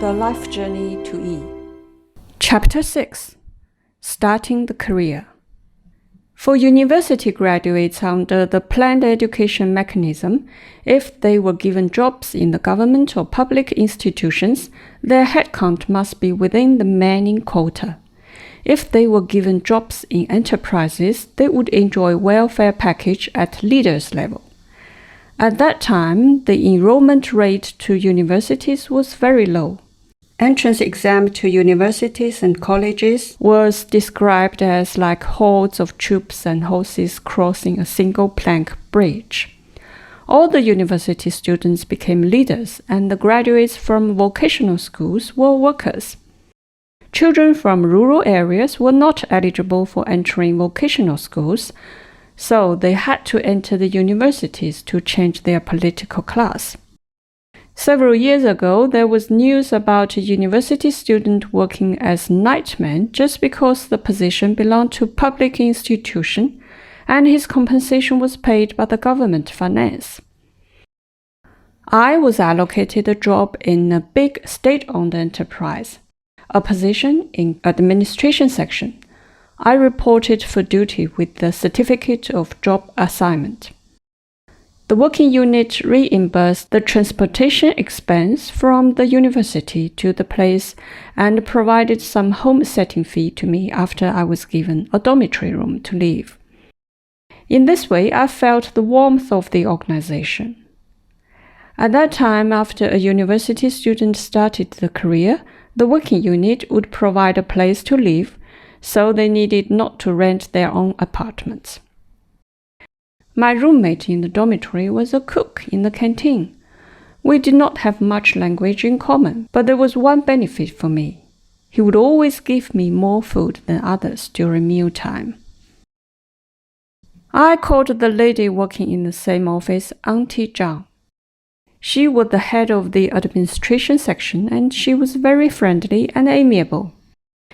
The Life Journey to Yi. Chapter 6. Starting the Career. For university graduates under the planned education mechanism, if they were given jobs in the government or public institutions, their headcount must be within the manning quota. If they were given jobs in enterprises, they would enjoy welfare package at leaders level. At that time, the enrollment rate to universities was very low. Entrance exam to universities and colleges was described as like hordes of troops and horses crossing a single plank bridge. All the university students became leaders, and the graduates from vocational schools were workers. Children from rural areas were not eligible for entering vocational schools, so they had to enter the universities to change their political class. Several years ago, there was news about a university student working as nightman just because the position belonged to a public institution and his compensation was paid by the government finance. I was allocated a job in a big state-owned enterprise, a position in administration section. I reported for duty with the certificate of job assignment. The working unit reimbursed the transportation expense from the university to the place and provided some home-setting fee to me after I was given a dormitory room to live. In this way, I felt the warmth of the organization. At that time, after a university student started the career, the working unit would provide a place to live, so they needed not to rent their own apartments. My roommate in the dormitory was a cook in the canteen. We did not have much language in common, but there was one benefit for me. He would always give me more food than others during mealtime. I called the lady working in the same office Auntie Zhang. She was the head of the administration section, and she was very friendly and amiable.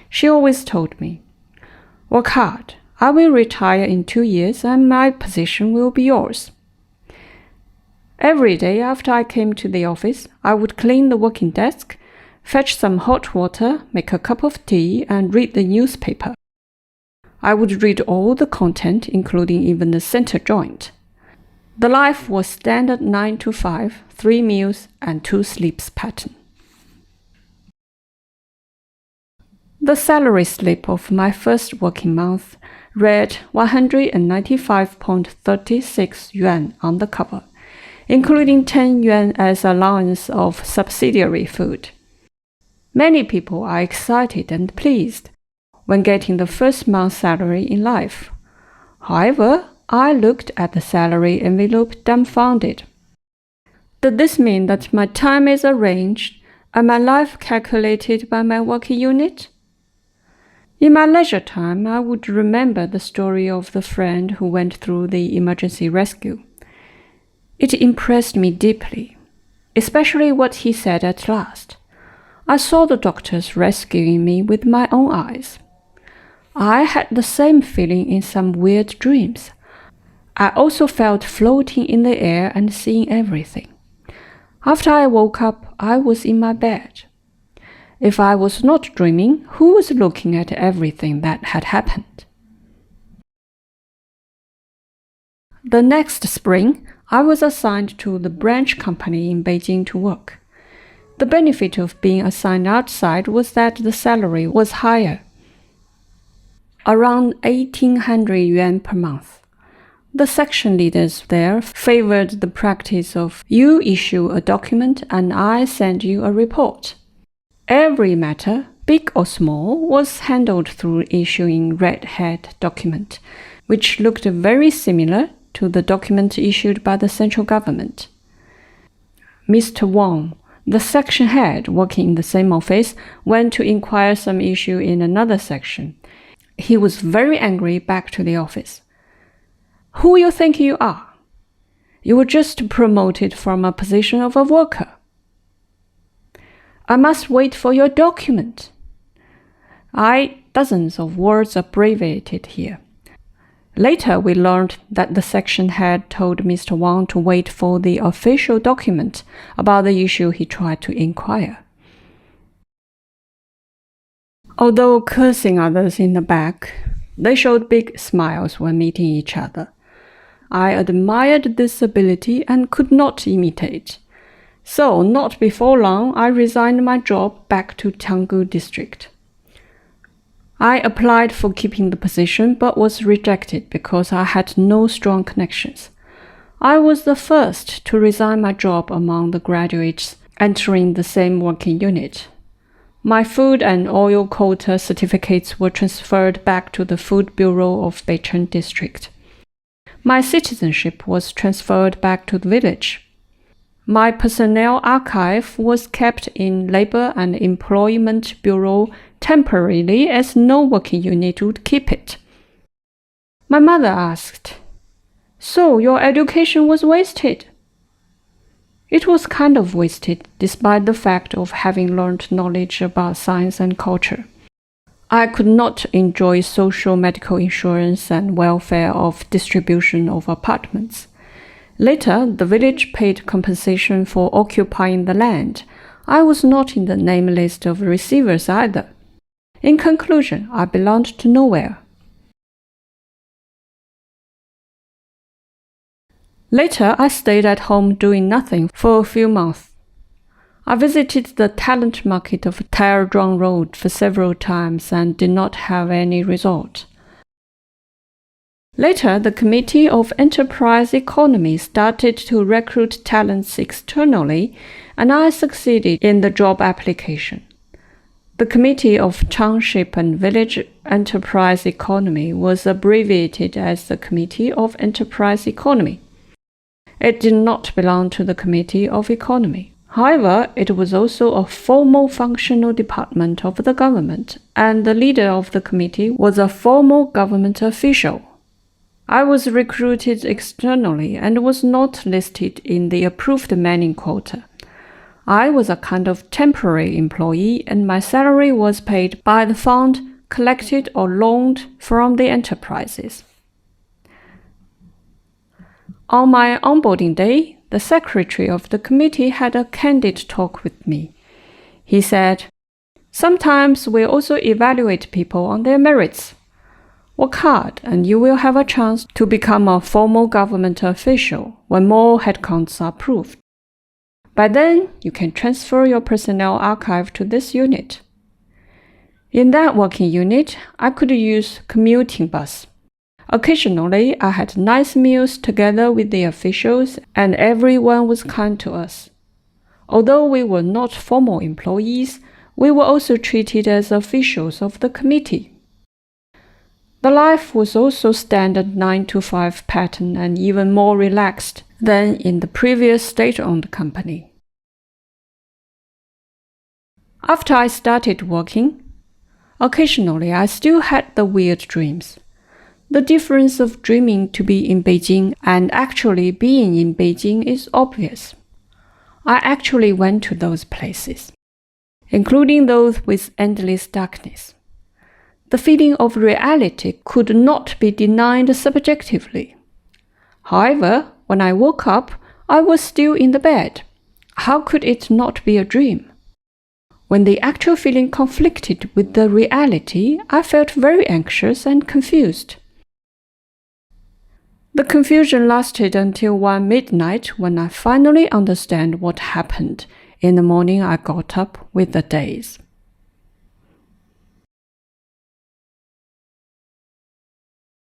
She always told me, "Work hard. I will retire in 2 years and my position will be yours." Every day after I came to the office, I would clean the working desk, fetch some hot water, make a cup of tea, and read the newspaper. I would read all the content, including even the center joint. The life was standard 9 to 5, 3 meals, and 2 sleeps pattern. The salary slip of my first working month read 195.36 yuan on the cover, including 10 yuan as allowance of subsidiary food. Many people are excited and pleased when getting the first month's salary in life. However, I looked at the salary envelope dumbfounded. Did this mean that my time is arranged and my life calculated by my working unit? In my leisure time, I would remember the story of the friend who went through the emergency rescue. It impressed me deeply, especially what he said at last. I saw the doctors rescuing me with my own eyes. I had the same feeling in some weird dreams. I also felt floating in the air and seeing everything. After I woke up, I was in my bed. If I was not dreaming, who was looking at everything that had happened? The next spring, I was assigned to the branch company in Beijing to work. The benefit of being assigned outside was that the salary was higher, around 1,800 yuan per month. The section leaders there favored the practice of you issue a document and I send you a report. Every matter, big or small, was handled through issuing red-head document, which looked very similar to the document issued by the central government. Mr. Wang, the section head working in the same office, went to inquire some issue in another section. He was very angry back to the office. "Who you think you are? You were just promoted from a position of a worker. I must wait for your document." Dozens of words abbreviated here. Later, we learned that the section head told Mr. Wang to wait for the official document about the issue he tried to inquire. Although cursing others in the back, they showed big smiles when meeting each other. I admired this ability and could not imitate. So, not before long, I resigned my job back to Tianggu district. I applied for keeping the position but was rejected because I had no strong connections. I was the first to resign my job among the graduates entering the same working unit. My food and oil quota certificates were transferred back to the Food Bureau of Beicheng district. My citizenship was transferred back to the village. My personnel archive was kept in Labor and Employment Bureau temporarily as no working unit would keep it. My mother asked, "So your education was wasted?" It was kind of wasted, despite the fact of having learned knowledge about science and culture. I could not enjoy social medical insurance and welfare of distribution of apartments. Later, the village paid compensation for occupying the land. I was not in the name list of receivers either. In conclusion, I belonged to nowhere. Later, I stayed at home doing nothing for a few months. I visited the talent market of Taizhuang Road for several times and did not have any result. Later, the Committee of Enterprise Economy started to recruit talents externally, and I succeeded in the job application. The Committee of Township and Village Enterprise Economy was abbreviated as the Committee of Enterprise Economy. It did not belong to the Committee of Economy. However, it was also a formal functional department of the government, and the leader of the committee was a formal government official. I was recruited externally and was not listed in the approved manning quota. I was a kind of temporary employee, and my salary was paid by the fund collected or loaned from the enterprises. On my onboarding day, the secretary of the committee had a candid talk with me. He said, "Sometimes we also evaluate people on their merits. Work hard and you will have a chance to become a formal government official when more headcounts are approved. By then, you can transfer your personnel archive to this unit." In that working unit, I could use commuting bus. Occasionally, I had nice meals together with the officials, and everyone was kind to us. Although we were not formal employees, we were also treated as officials of the committee. The life was also standard 9-to-5 pattern and even more relaxed than in the previous state-owned company. After I started working, occasionally I still had the weird dreams. The difference of dreaming to be in Beijing and actually being in Beijing is obvious. I actually went to those places, including those with endless darkness. The feeling of reality could not be denied subjectively. However, when I woke up, I was still in the bed. How could it not be a dream? When the actual feeling conflicted with the reality, I felt very anxious and confused. The confusion lasted until 1 midnight when I finally understood what happened. In the morning, I got up with the daze.